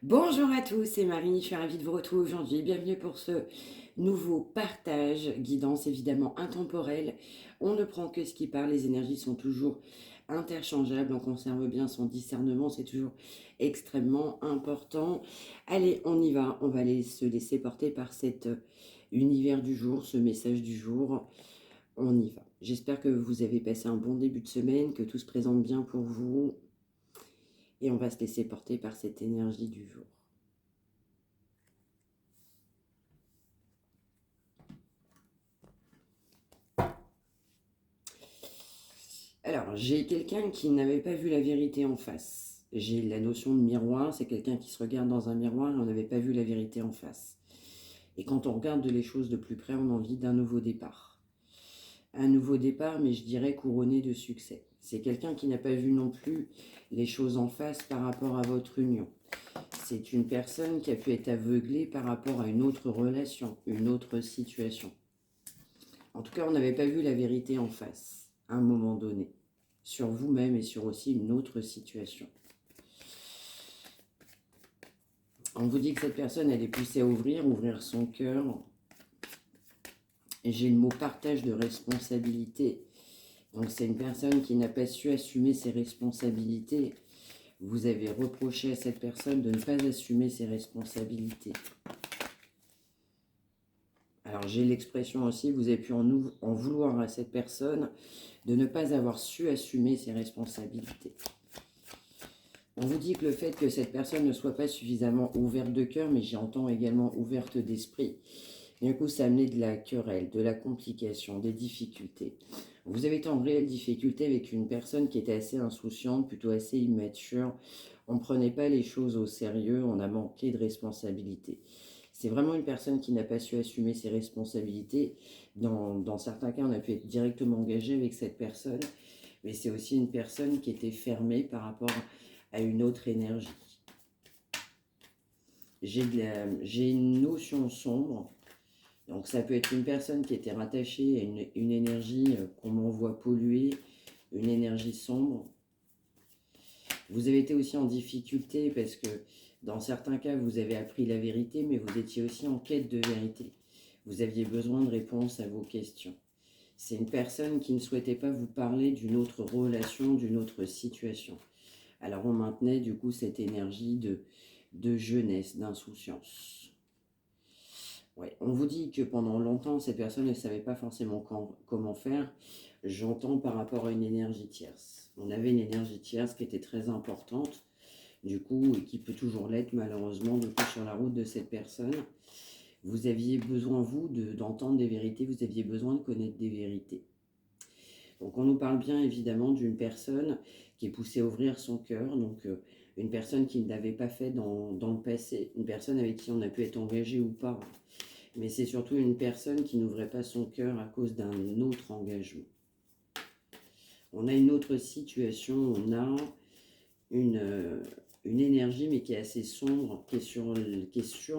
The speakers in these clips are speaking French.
Bonjour à tous, c'est Marie, je suis ravie de vous retrouver aujourd'hui. Bienvenue pour ce nouveau partage, guidance évidemment intemporelle. On ne prend que ce qui parle, les énergies sont toujours interchangeables, on conserve bien son discernement, c'est toujours extrêmement important. Allez, on y va, on va se laisser porter par cet univers du jour, ce message du jour. On y va. J'espère que vous avez passé un bon début de semaine, que tout se présente bien pour vous. Et on va se laisser porter par cette énergie du jour. Alors, j'ai quelqu'un qui n'avait pas vu la vérité en face. J'ai la notion de miroir, c'est quelqu'un qui se regarde dans un miroir et on n'avait pas vu la vérité en face. Et quand on regarde les choses de plus près, on a envie d'un nouveau départ. Un nouveau départ, mais je dirais couronné de succès. C'est quelqu'un qui n'a pas vu non plus les choses en face par rapport à votre union. C'est une personne qui a pu être aveuglée par rapport à une autre relation, une autre situation. En tout cas, on n'avait pas vu la vérité en face, à un moment donné, sur vous-même et sur aussi une autre situation. On vous dit que cette personne, elle est poussée à ouvrir son cœur. Et j'ai le mot partage de responsabilité. Donc c'est une personne qui n'a pas su assumer ses responsabilités. Vous avez reproché à cette personne de ne pas assumer ses responsabilités. Alors j'ai l'expression aussi, vous avez pu en vouloir à cette personne de ne pas avoir su assumer ses responsabilités. On vous dit que le fait que cette personne ne soit pas suffisamment ouverte de cœur, mais j'entends également ouverte d'esprit, du coup ça a amené de la querelle, de la complication, des difficultés. Vous avez été en réelle difficulté avec une personne qui était assez insouciante, plutôt assez immature. On ne prenait pas les choses au sérieux, on a manqué de responsabilité. C'est vraiment une personne qui n'a pas su assumer ses responsabilités. Dans certains cas, on a pu être directement engagé avec cette personne, mais c'est aussi une personne qui était fermée par rapport à une autre énergie. J'ai une notion sombre, donc ça peut être une personne qui était rattachée à une énergie qu'on m'envoie polluer, une énergie sombre. Vous avez été aussi en difficulté parce que dans certains cas, vous avez appris la vérité, mais vous étiez aussi en quête de vérité. Vous aviez besoin de réponses à vos questions. C'est une personne qui ne souhaitait pas vous parler d'une autre relation, d'une autre situation. Alors on maintenait du coup cette énergie de jeunesse, d'insouciance. Ouais, on vous dit que pendant longtemps, cette personne ne savait pas forcément comment faire. J'entends par rapport à une énergie tierce. On avait une énergie tierce qui était très importante, du coup, et qui peut toujours l'être malheureusement, du coup, sur la route de cette personne. Vous aviez besoin, vous, d'entendre des vérités, vous aviez besoin de connaître des vérités. Donc on nous parle bien évidemment d'une personne qui est poussée à ouvrir son cœur, donc une personne qui ne l'avait pas fait dans le passé, une personne avec qui on a pu être engagé ou pas. Mais c'est surtout une personne qui n'ouvrait pas son cœur à cause d'un autre engagement. On a une autre situation, on a une énergie mais qui est assez sombre, qui est sur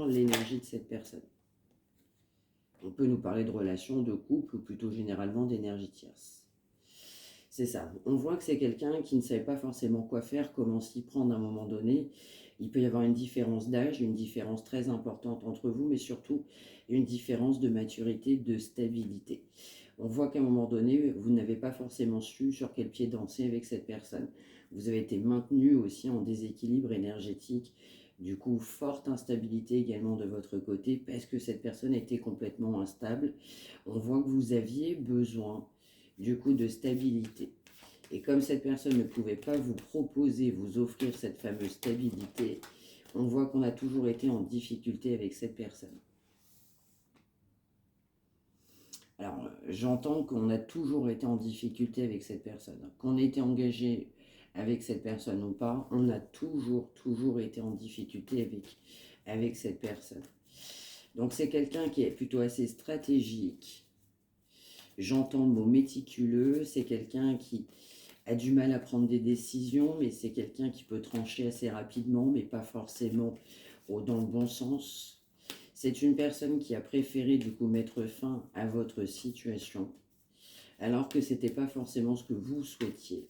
l'énergie de cette personne. On peut nous parler de relations, de couple ou plutôt généralement d'énergie tierce. C'est ça. On voit que c'est quelqu'un qui ne savait pas forcément quoi faire, comment s'y prendre à un moment donné. Il peut y avoir une différence d'âge, une différence très importante entre vous, mais surtout une différence de maturité, de stabilité. On voit qu'à un moment donné, vous n'avez pas forcément su sur quel pied danser avec cette personne. Vous avez été maintenu aussi en déséquilibre énergétique. Du coup, forte instabilité également de votre côté parce que cette personne était complètement instable. On voit que vous aviez besoin du coup de stabilité. Et comme cette personne ne pouvait pas vous proposer, vous offrir cette fameuse stabilité, on voit qu'on a toujours été en difficulté avec cette personne. Alors, j'entends qu'on a toujours été en difficulté avec cette personne. Qu'on ait été engagé avec cette personne ou pas, on a toujours été en difficulté avec cette personne. Donc, c'est quelqu'un qui est plutôt assez stratégique. J'entends le mot méticuleux, c'est quelqu'un qui a du mal à prendre des décisions, mais c'est quelqu'un qui peut trancher assez rapidement, mais pas forcément dans le bon sens. C'est une personne qui a préféré du coup mettre fin à votre situation, alors que ce n'était pas forcément ce que vous souhaitiez.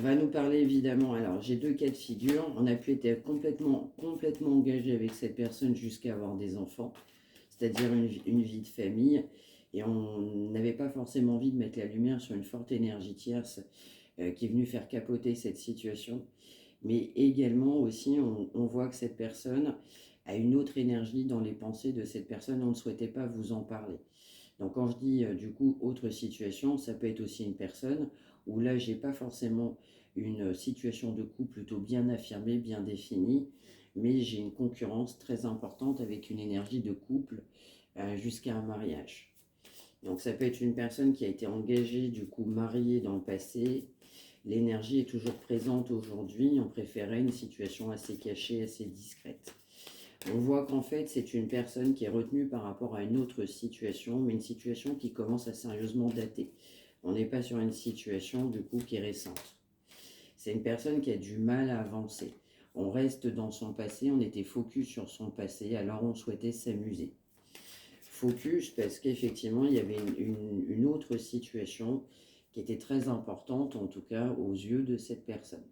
va nous parler évidemment, alors j'ai deux cas de figure, on a pu être complètement engagé avec cette personne jusqu'à avoir des enfants, c'est-à-dire une vie de famille, et on n'avait pas forcément envie de mettre la lumière sur une forte énergie tierce qui est venue faire capoter cette situation, mais également aussi on voit que cette personne a une autre énergie dans les pensées de cette personne, on ne souhaitait pas vous en parler. Donc quand je dis du coup autre situation, ça peut être aussi une personne où là j'ai pas forcément une situation de couple plutôt bien affirmée, bien définie, mais j'ai une concurrence très importante avec une énergie de couple jusqu'à un mariage. Donc ça peut être une personne qui a été engagée, du coup mariée dans le passé. L'énergie est toujours présente aujourd'hui, on préférait une situation assez cachée, assez discrète. On voit qu'en fait, c'est une personne qui est retenue par rapport à une autre situation, mais une situation qui commence à sérieusement dater. On n'est pas sur une situation, du coup, qui est récente. C'est une personne qui a du mal à avancer. On reste dans son passé, on était focus sur son passé, alors on souhaitait s'amuser. Focus parce qu'effectivement, il y avait une autre situation qui était très importante, en tout cas aux yeux de cette personne.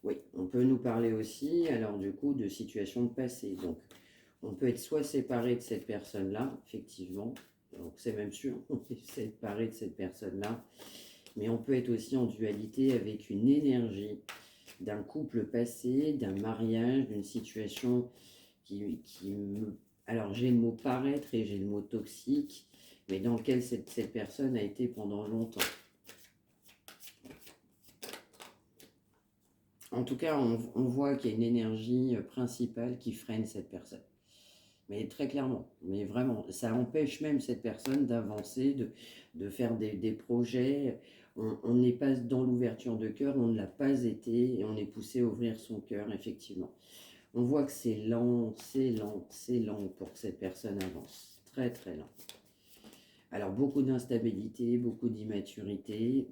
Oui, on peut nous parler aussi, alors du coup, de situation de passé. Donc, on peut être soit séparé de cette personne-là, effectivement, donc c'est même sûr, on est séparé de cette personne-là, mais on peut être aussi en dualité avec une énergie d'un couple passé, d'un mariage, d'une situation qui me... Alors, j'ai le mot paraître et j'ai le mot toxique, mais dans lequel cette personne a été pendant longtemps. En tout cas, on voit qu'il y a une énergie principale qui freine cette personne. Mais très clairement, mais vraiment, ça empêche même cette personne d'avancer, de faire des projets. On n'est pas dans l'ouverture de cœur, on ne l'a pas été, et on est poussé à ouvrir son cœur, effectivement. On voit que c'est lent, c'est lent, c'est lent pour que cette personne avance. Très, très lent. Alors, beaucoup d'instabilité, beaucoup d'immaturité.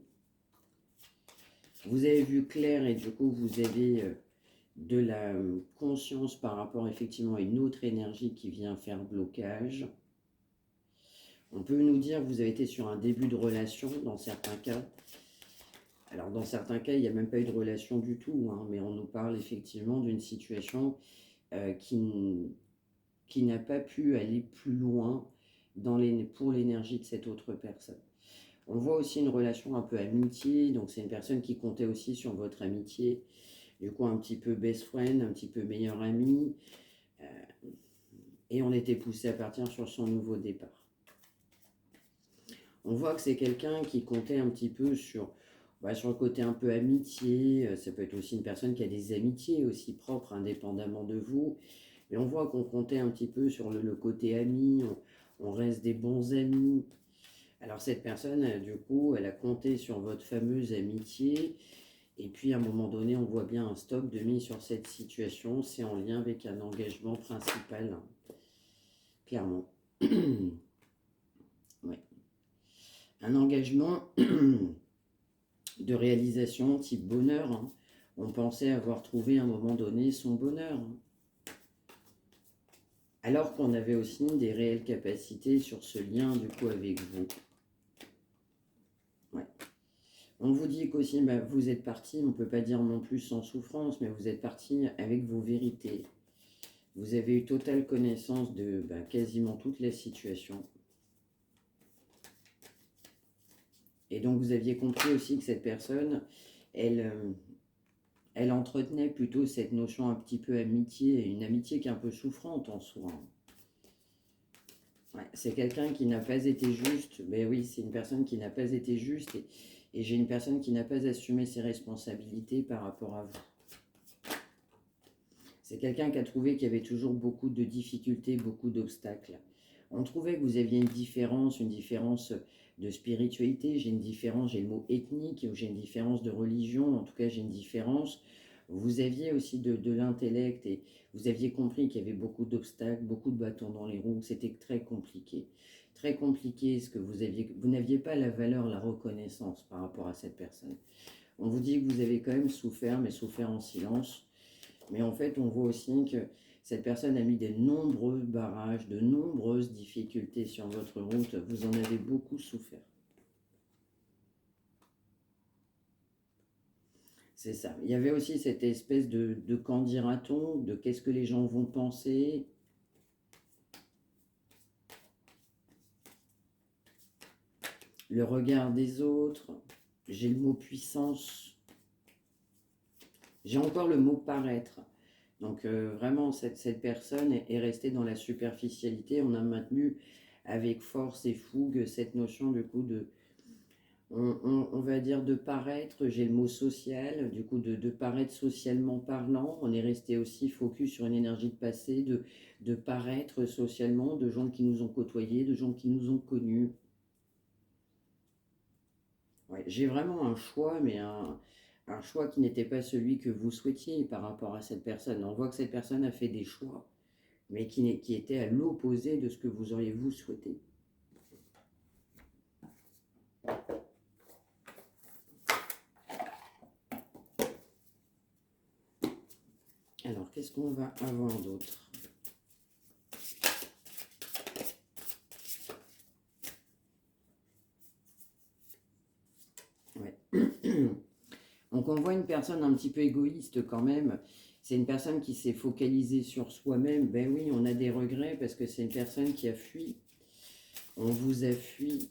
Vous avez vu clair et du coup, vous avez de la conscience par rapport effectivement à une autre énergie qui vient faire blocage. On peut nous dire que vous avez été sur un début de relation dans certains cas. Alors dans certains cas, il n'y a même pas eu de relation du tout, hein, mais on nous parle effectivement d'une situation qui n'a pas pu aller plus loin pour l'énergie de cette autre personne. On voit aussi une relation un peu amitié, donc c'est une personne qui comptait aussi sur votre amitié, du coup un petit peu best friend, un petit peu meilleur ami, et on était poussé à partir sur son nouveau départ. On voit que c'est quelqu'un qui comptait un petit peu sur le côté un peu amitié, ça peut être aussi une personne qui a des amitiés aussi propres indépendamment de vous, mais on voit qu'on comptait un petit peu sur le côté ami, on reste des bons amis. Alors cette personne, du coup, elle a compté sur votre fameuse amitié, et puis à un moment donné, on voit bien un stop de mise sur cette situation, c'est en lien avec un engagement principal, hein, clairement. Ouais. Un engagement de réalisation type bonheur, hein. On pensait avoir trouvé à un moment donné son bonheur, hein. Alors qu'on avait aussi des réelles capacités sur ce lien du coup avec vous. Ouais. On vous dit qu'aussi, vous êtes parti, on ne peut pas dire non plus sans souffrance, mais vous êtes parti avec vos vérités. Vous avez eu totale connaissance de quasiment toute la situation. Et donc vous aviez compris aussi que cette personne, elle entretenait plutôt cette notion un petit peu amitié, une amitié qui est un peu souffrante en soi. Ouais, c'est quelqu'un qui n'a pas été juste, ben oui, c'est une personne qui n'a pas été juste, et j'ai une personne qui n'a pas assumé ses responsabilités par rapport à vous. C'est quelqu'un qui a trouvé qu'il y avait toujours beaucoup de difficultés, beaucoup d'obstacles. On trouvait que vous aviez une différence de spiritualité, j'ai une différence, j'ai le mot ethnique, j'ai une différence de religion, en tout cas j'ai une différence. Vous aviez aussi de l'intellect et vous aviez compris qu'il y avait beaucoup d'obstacles, beaucoup de bâtons dans les roues, c'était très compliqué. Très compliqué, ce que vous n'aviez pas la valeur, la reconnaissance par rapport à cette personne. On vous dit que vous avez quand même souffert, mais souffert en silence. Mais en fait, on voit aussi que cette personne a mis de nombreux barrages, de nombreuses difficultés sur votre route. Vous en avez beaucoup souffert. c'est ça. Il y avait aussi cette espèce de qu'en dira-t-on, de qu'est-ce que les gens vont penser. Le regard des autres. J'ai le mot puissance. J'ai encore le mot paraître. Donc vraiment, cette personne est restée dans la superficialité. On a maintenu avec force et fougue cette notion du coup de, on va dire de paraître, j'ai le mot social, du coup de paraître socialement parlant. On est resté aussi focus sur une énergie de passé, de paraître socialement, de gens qui nous ont côtoyés, de gens qui nous ont connus. Ouais, j'ai vraiment un choix, mais un choix qui n'était pas celui que vous souhaitiez par rapport à cette personne. On voit que cette personne a fait des choix, mais qui étaient à l'opposé de ce que vous auriez vous souhaité. Alors, qu'est-ce qu'on va avoir d'autre? Ouais. Donc, on voit une personne un petit peu égoïste quand même. C'est une personne qui s'est focalisée sur soi-même. Ben oui, on a des regrets parce que c'est une personne qui a fui. On vous a fui.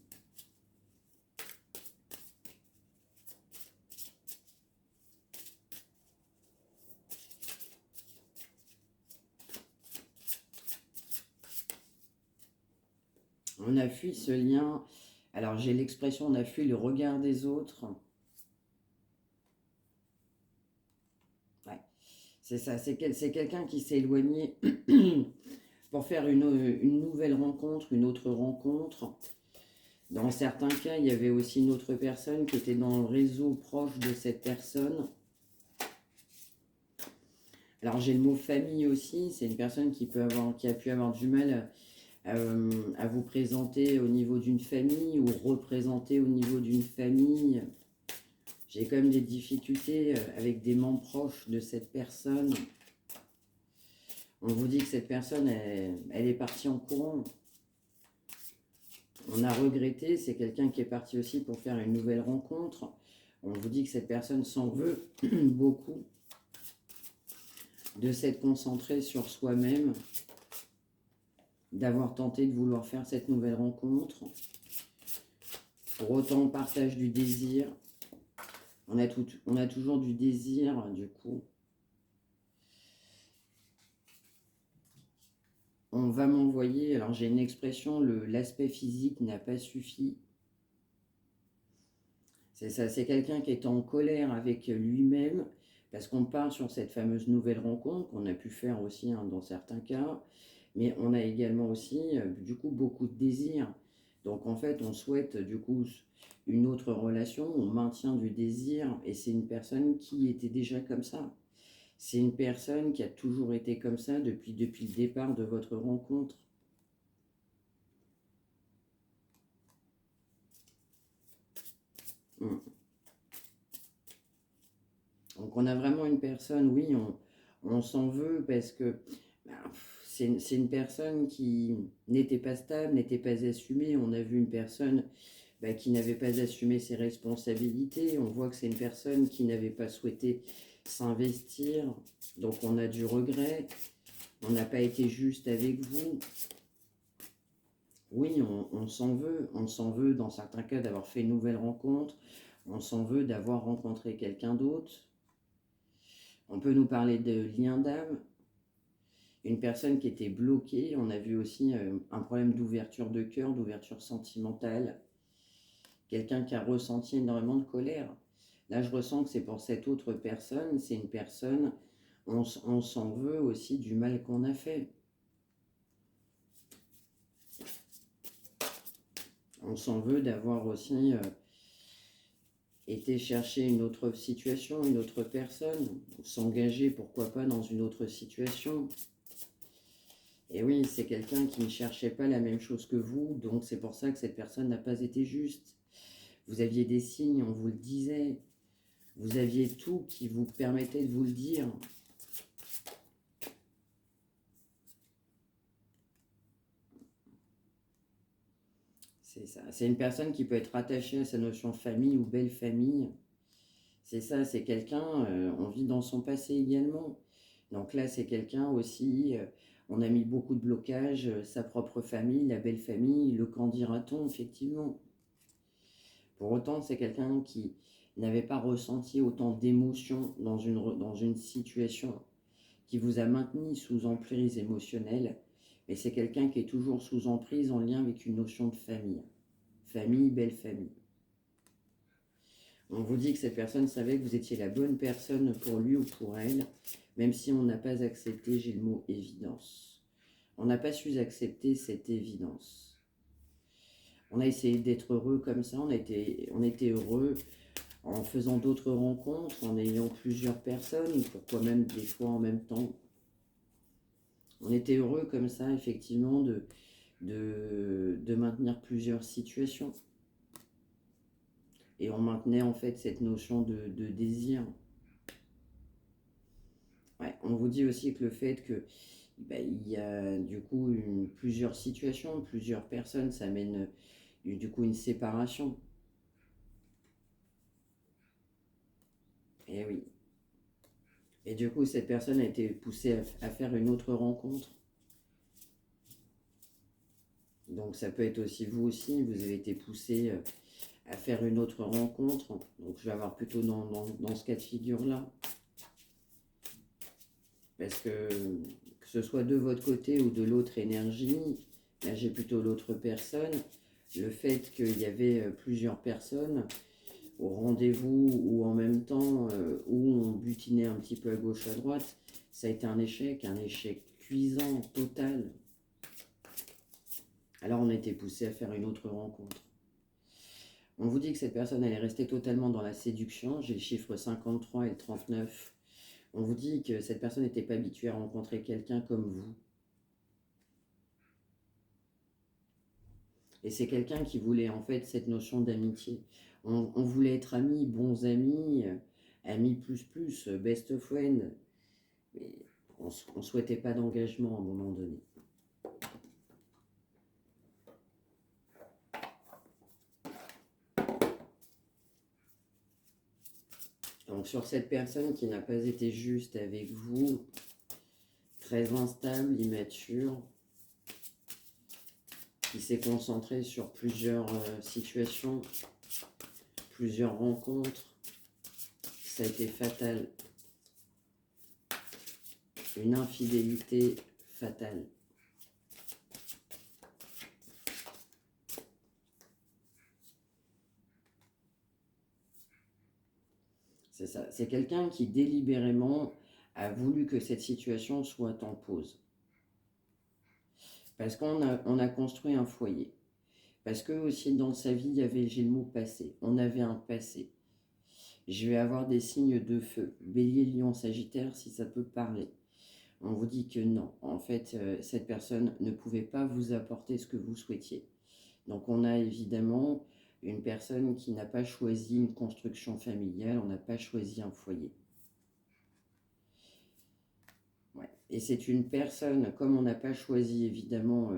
On a fui ce lien. Alors, j'ai l'expression, on a fui le regard des autres. Ouais, c'est ça. C'est quelqu'un qui s'est éloigné pour faire une nouvelle rencontre, une autre rencontre. Dans certains cas, il y avait aussi une autre personne qui était dans le réseau proche de cette personne. Alors, j'ai le mot famille aussi. C'est une personne qui a pu avoir du mal à vous présenter au niveau d'une famille ou représenter au niveau d'une famille. J'ai quand même des difficultés avec des membres proches de cette personne. On vous dit que cette personne, elle est partie en courant. On a regretté, c'est quelqu'un qui est parti aussi pour faire une nouvelle rencontre. On vous dit que cette personne s'en veut beaucoup de s'être concentrée sur soi-même, d'avoir tenté de vouloir faire cette nouvelle rencontre. Pour autant, on partage du désir. On a toujours du désir, du coup. On va m'envoyer, alors j'ai une expression, l'aspect physique n'a pas suffi. C'est ça, c'est quelqu'un qui est en colère avec lui-même, parce qu'on part sur cette fameuse nouvelle rencontre qu'on a pu faire aussi dans certains cas, mais on a également aussi, du coup, beaucoup de désir. Donc en fait, on souhaite, du coup, une autre relation, on maintient du désir, et c'est une personne qui était déjà comme ça. C'est une personne qui a toujours été comme ça depuis le départ de votre rencontre. Mm. Donc on a vraiment une personne, oui, on s'en veut parce que bah, c'est une personne qui n'était pas stable, n'était pas assumée. On a vu une personne qui n'avait pas assumé ses responsabilités. On voit que c'est une personne qui n'avait pas souhaité s'investir. Donc on a du regret. On n'a pas été juste avec vous. Oui, on s'en veut. On s'en veut dans certains cas d'avoir fait une nouvelle rencontre. On s'en veut d'avoir rencontré quelqu'un d'autre. On peut nous parler de lien d'âme. Une personne qui était bloquée. On a vu aussi un problème d'ouverture de cœur, d'ouverture sentimentale. Quelqu'un qui a ressenti énormément de colère. Là, je ressens que c'est pour cette autre personne. C'est une personne, on s'en veut aussi du mal qu'on a fait. On s'en veut d'avoir aussi été chercher une autre situation, une autre personne. S'engager, pourquoi pas, dans une autre situation. Et oui, c'est quelqu'un qui ne cherchait pas la même chose que vous, donc c'est pour ça que cette personne n'a pas été juste. Vous aviez des signes, on vous le disait. Vous aviez tout qui vous permettait de vous le dire. C'est ça. C'est une personne qui peut être attachée à sa notion famille ou belle famille. C'est ça, c'est quelqu'un, on vit dans son passé également. Donc là, c'est quelqu'un aussi, on a mis beaucoup de blocages, sa propre famille, la belle famille, le qu'en dira-t-on, effectivement. Pour autant, c'est quelqu'un qui n'avait pas ressenti autant d'émotions dans une situation qui vous a maintenu sous emprise émotionnelle, mais c'est quelqu'un qui est toujours sous emprise en lien avec une notion de famille. Famille, belle famille. On vous dit que cette personne savait que vous étiez la bonne personne pour lui ou pour elle, même si on n'a pas accepté, j'ai le mot évidence. On n'a pas su accepter cette évidence. On a essayé d'être heureux comme ça, on était heureux en faisant d'autres rencontres, en ayant plusieurs personnes, pourquoi même des fois en même temps. On était heureux comme ça, effectivement, de maintenir plusieurs situations. Et on maintenait en fait cette notion de désir. Ouais, on vous dit aussi que le fait que il y a du coup plusieurs situations, plusieurs personnes, ça amène du coup une séparation. Et oui. Et du coup, cette personne a été poussée à faire une autre rencontre. Donc ça peut être aussi vous aussi, vous avez été poussé à faire une autre rencontre. Donc je vais avoir plutôt dans ce cas de figure-là. Parce que ce soit de votre côté ou de l'autre énergie, là j'ai plutôt l'autre personne, le fait qu'il y avait plusieurs personnes au rendez-vous ou en même temps où on butinait un petit peu à gauche à droite, ça a été un échec cuisant, total. Alors on a été poussé à faire une autre rencontre. On vous dit que cette personne elle est restée totalement dans la séduction, j'ai le chiffre 53 et le 39. On vous dit que cette personne n'était pas habituée à rencontrer quelqu'un comme vous. Et c'est quelqu'un qui voulait en fait cette notion d'amitié. On voulait être amis, bons amis, amis plus, best friend. Mais on ne souhaitait pas d'engagement à un moment donné. Donc sur cette personne qui n'a pas été juste avec vous, très instable, immature, qui s'est concentrée sur plusieurs situations, plusieurs rencontres, ça a été fatal. Une infidélité fatale. C'est ça. C'est quelqu'un qui délibérément a voulu que cette situation soit en pause. Parce on a construit un foyer. Parce que aussi dans sa vie, il y avait, j'ai le mot passé. On avait un passé. Je vais avoir des signes de feu. Bélier, Lion, Sagittaire, si ça peut parler. On vous dit que non. En fait, cette personne ne pouvait pas vous apporter ce que vous souhaitiez. Donc on a évidemment une personne qui n'a pas choisi une construction familiale, on n'a pas choisi un foyer. Ouais. Et c'est une personne, comme on n'a pas choisi évidemment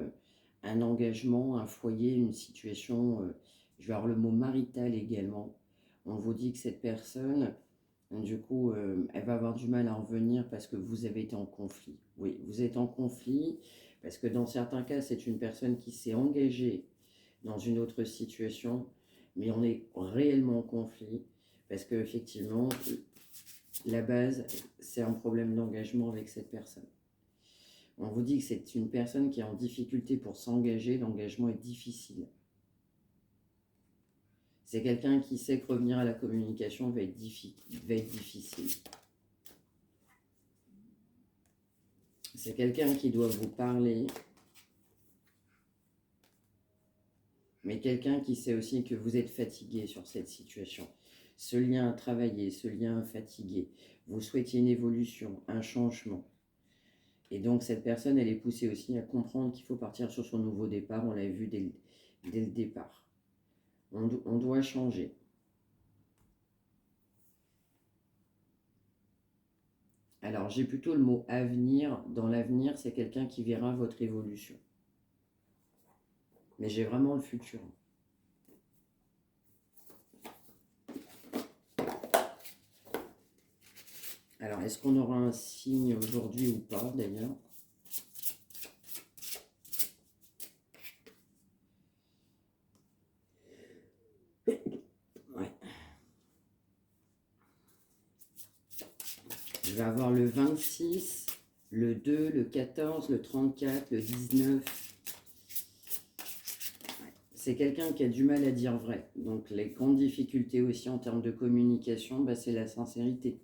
un engagement, un foyer, une situation, je vais avoir le mot marital également, on vous dit que cette personne, du coup, elle va avoir du mal à en revenir parce que vous avez été en conflit. Oui, vous êtes en conflit parce que dans certains cas, c'est une personne qui s'est engagée dans une autre situation, mais on est réellement en conflit parce que effectivement, la base, c'est un problème d'engagement avec cette personne. On vous dit que c'est une personne qui est en difficulté pour s'engager, l'engagement est difficile. C'est quelqu'un qui sait que revenir à la communication va être difficile. C'est quelqu'un qui doit vous parler, mais quelqu'un qui sait aussi que vous êtes fatigué sur cette situation. Ce lien à travailler, ce lien à fatiguer, vous souhaitiez une évolution, un changement. Et donc cette personne, elle est poussée aussi à comprendre qu'il faut partir sur son nouveau départ, on l'a vu dès le départ. On doit changer. Alors j'ai plutôt le mot avenir. Dans l'avenir, c'est quelqu'un qui verra votre évolution. Mais j'ai vraiment le futur. Alors, est-ce qu'on aura un signe aujourd'hui ou pas, d'ailleurs? Ouais. Je vais avoir le 26, le 2, le 14, le 34, le 19. C'est quelqu'un qui a du mal à dire vrai. Donc, les grandes difficultés aussi en termes de communication, bah, c'est la sincérité.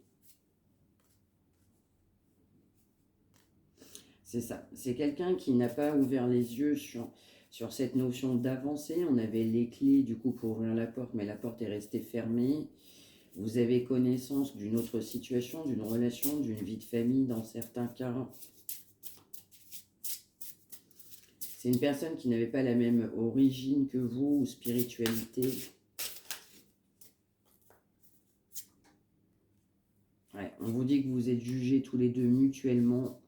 C'est ça. C'est quelqu'un qui n'a pas ouvert les yeux sur cette notion d'avancer. On avait les clés du coup pour ouvrir la porte, mais la porte est restée fermée. Vous avez connaissance d'une autre situation, d'une relation, d'une vie de famille dans certains cas. C'est une personne qui n'avait pas la même origine que vous ou spiritualité. Ouais, on vous dit que vous êtes jugés tous les deux mutuellement.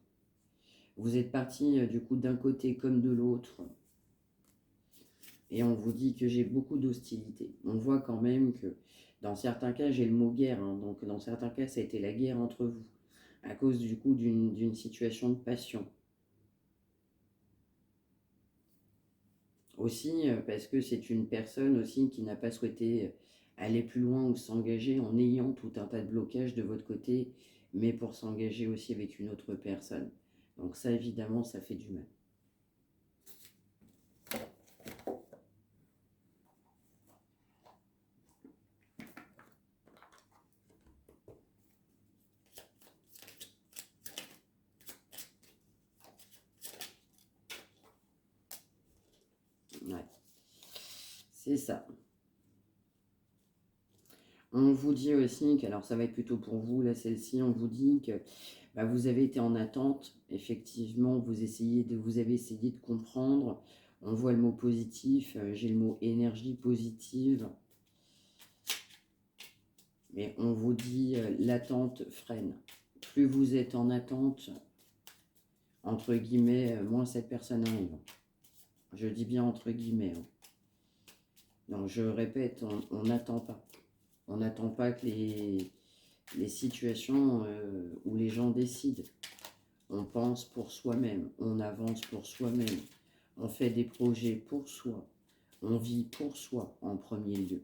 Vous êtes partis du coup d'un côté comme de l'autre. Et on vous dit que j'ai beaucoup d'hostilité. On voit quand même que dans certains cas, j'ai le mot guerre. Hein, donc dans certains cas, ça a été la guerre entre vous. À cause du coup d'une situation de passion. Aussi parce que c'est une personne aussi qui n'a pas souhaité aller plus loin ou s'engager en ayant tout un tas de blocages de votre côté, mais pour s'engager aussi avec une autre personne. Donc ça, évidemment, ça fait du mal. Ouais, c'est ça. On vous dit aussi que, alors ça va être plutôt pour vous, là, celle-ci, on vous dit que bah, vous avez été en attente. Effectivement, vous avez essayé de comprendre. On voit le mot positif, j'ai le mot énergie positive. Mais on vous dit l'attente freine. Plus vous êtes en attente, entre guillemets, moins cette personne arrive. Je dis bien entre guillemets. Hein. Donc je répète, on n'attend pas. On n'attend pas que les situations où les gens décident. On pense pour soi-même, on avance pour soi-même, on fait des projets pour soi, on vit pour soi en premier lieu.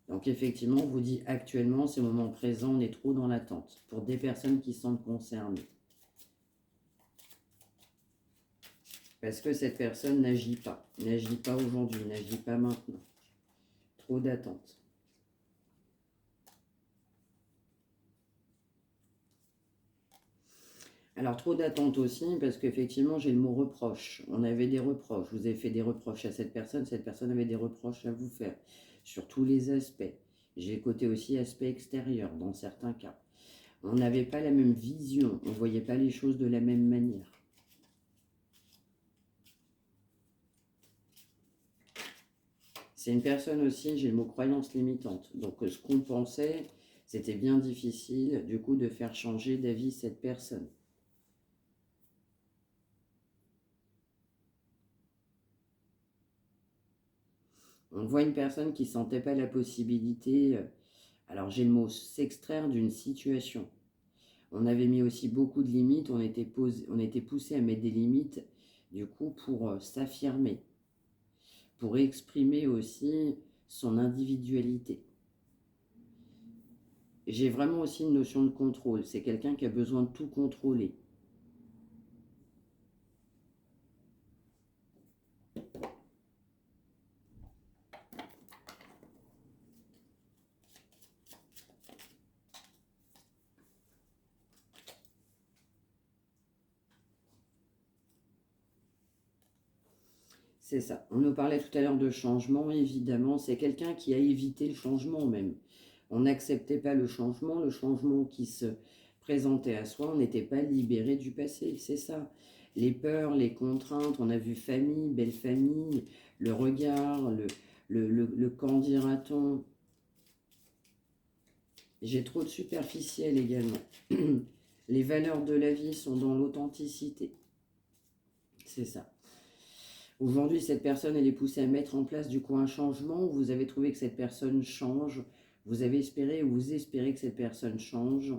Donc effectivement, on vous dit actuellement, ces moments présents, on est trop dans l'attente pour des personnes qui sont concernées. Parce que cette personne n'agit pas aujourd'hui, n'agit pas maintenant. Trop d'attente. Alors trop d'attente aussi, parce qu'effectivement j'ai le mot reproche. On avait des reproches, vous avez fait des reproches à cette personne avait des reproches à vous faire, sur tous les aspects. J'ai côté aussi aspect extérieur, dans certains cas. On n'avait pas la même vision, on ne voyait pas les choses de la même manière. C'est une personne aussi, j'ai le mot croyance limitante. Donc ce qu'on pensait, c'était bien difficile du coup de faire changer d'avis cette personne. On voit une personne qui ne sentait pas la possibilité, alors j'ai le mot s'extraire d'une situation. On avait mis aussi beaucoup de limites, on était poussé à mettre des limites du coup pour s'affirmer, pour exprimer aussi son individualité. J'ai vraiment aussi une notion de contrôle, c'est quelqu'un qui a besoin de tout contrôler. C'est ça. On nous parlait tout à l'heure de changement, évidemment. C'est quelqu'un qui a évité le changement même. On n'acceptait pas le changement qui se présentait à soi, on n'était pas libéré du passé, c'est ça. Les peurs, les contraintes, on a vu famille, belle famille, le regard, le qu'en dira-t-on. J'ai trop de superficiel également. Les valeurs de la vie sont dans l'authenticité. C'est ça. Aujourd'hui, cette personne, elle est poussée à mettre en place du coup un changement. Vous avez trouvé que cette personne change Vous avez espéré ou vous espérez que cette personne change.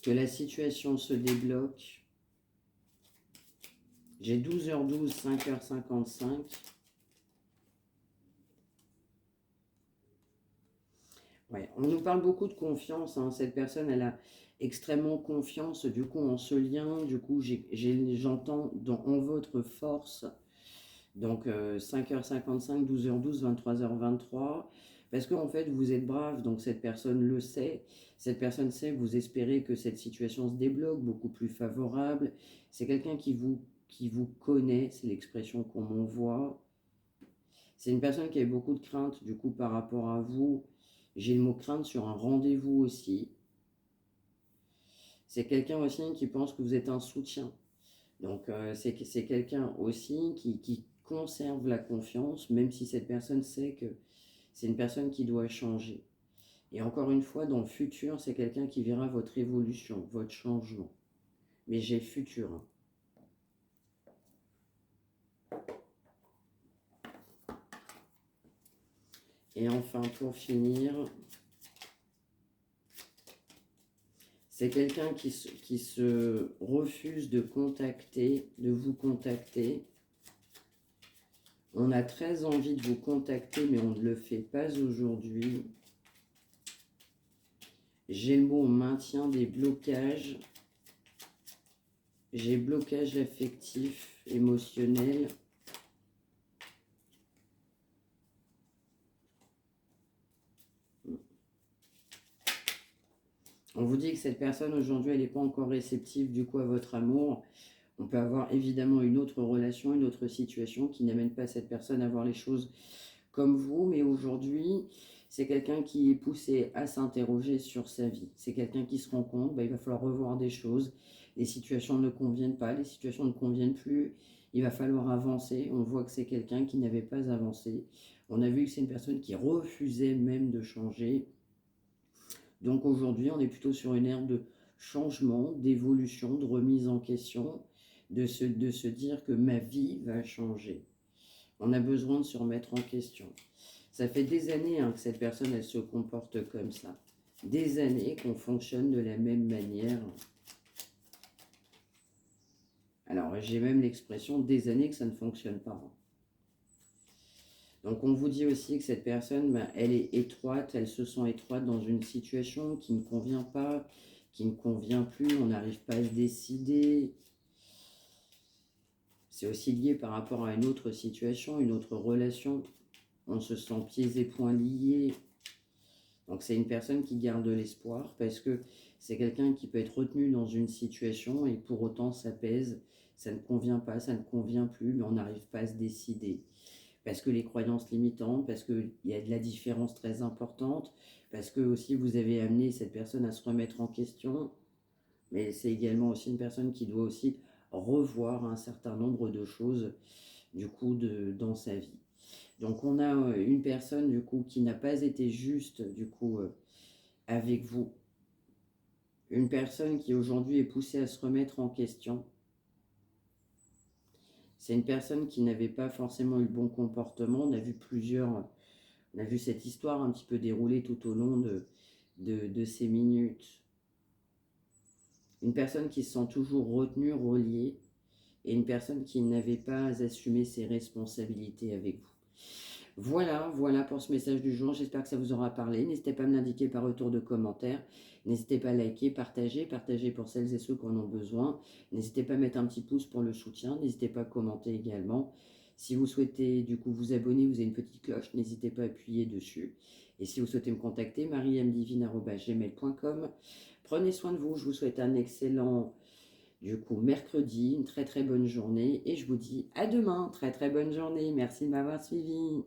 Que la situation se débloque. J'ai 12h12, 5h55. Ouais, on nous parle beaucoup de confiance, hein. Cette personne, elle a extrêmement confiance, du coup, en ce lien. Du coup, j'entends en votre force. Donc, 5h55, 12h12, 23h23. Parce qu'en fait, vous êtes brave, donc cette personne le sait. Cette personne sait que vous espérez que cette situation se débloque, beaucoup plus favorable. C'est quelqu'un qui vous connaît, c'est l'expression qu'on m'envoie. C'est une personne qui a beaucoup de crainte, du coup, par rapport à vous. J'ai le mot crainte sur un rendez-vous aussi. C'est quelqu'un aussi qui pense que vous êtes un soutien. Donc, c'est quelqu'un aussi qui conserve la confiance, même si cette personne sait que c'est une personne qui doit changer. Et encore une fois, dans le futur, c'est quelqu'un qui verra votre évolution, votre changement. Mais j'ai le futur, hein. Et enfin, pour finir, c'est quelqu'un qui se refuse de vous contacter. On a très envie de vous contacter, mais on ne le fait pas aujourd'hui. J'ai le mot maintien des blocages. J'ai blocage affectif, émotionnel. On vous dit que cette personne aujourd'hui, elle n'est pas encore réceptive du coup à votre amour. On peut avoir évidemment une autre relation, une autre situation qui n'amène pas cette personne à voir les choses comme vous. Mais aujourd'hui, c'est quelqu'un qui est poussé à s'interroger sur sa vie. C'est quelqu'un qui se rend compte, il va falloir revoir des choses. Les situations ne conviennent pas, les situations ne conviennent plus. Il va falloir avancer. On voit que c'est quelqu'un qui n'avait pas avancé. On a vu que c'est une personne qui refusait même de changer. Donc aujourd'hui, on est plutôt sur une ère de changement, d'évolution, de remise en question, de se dire que ma vie va changer. On a besoin de se remettre en question. Ça fait des années que cette personne, elle se comporte comme ça. Des années qu'on fonctionne de la même manière. Alors, j'ai même l'expression des années que ça ne fonctionne pas. Donc, on vous dit aussi que cette personne, elle est étroite, elle se sent étroite dans une situation qui ne convient pas, qui ne convient plus, on n'arrive pas à se décider. C'est aussi lié par rapport à une autre situation, une autre relation. On se sent pieds et poings liés. Donc c'est une personne qui garde de l'espoir parce que c'est quelqu'un qui peut être retenu dans une situation et pour autant ça pèse, ça ne convient pas, ça ne convient plus, mais on n'arrive pas à se décider. Parce que les croyances limitantes, parce qu'il y a de la différence très importante, parce que aussi vous avez amené cette personne à se remettre en question, mais c'est également aussi une personne qui doit aussi revoir un certain nombre de choses du coup dans sa vie. Donc on a une personne du coup qui n'a pas été juste du coup avec vous. Une personne qui aujourd'hui est poussée à se remettre en question. C'est une personne qui n'avait pas forcément eu le bon comportement. On a vu cette histoire un petit peu dérouler tout au long de ces minutes. Une personne qui se sent toujours retenue, reliée, et une personne qui n'avait pas assumé ses responsabilités avec vous. Voilà pour ce message du jour. J'espère que ça vous aura parlé. N'hésitez pas à me l'indiquer par retour de commentaire. N'hésitez pas à liker, partager pour celles et ceux qui en ont besoin. N'hésitez pas à mettre un petit pouce pour le soutien. N'hésitez pas à commenter également. Si vous souhaitez du coup vous abonner, vous avez une petite cloche. N'hésitez pas à appuyer dessus. Et si vous souhaitez me contacter, mariamdivine@gmail.com. Prenez soin de vous. Je vous souhaite un excellent mercredi, une très très bonne journée. Et je vous dis à demain. Très très bonne journée. Merci de m'avoir suivi.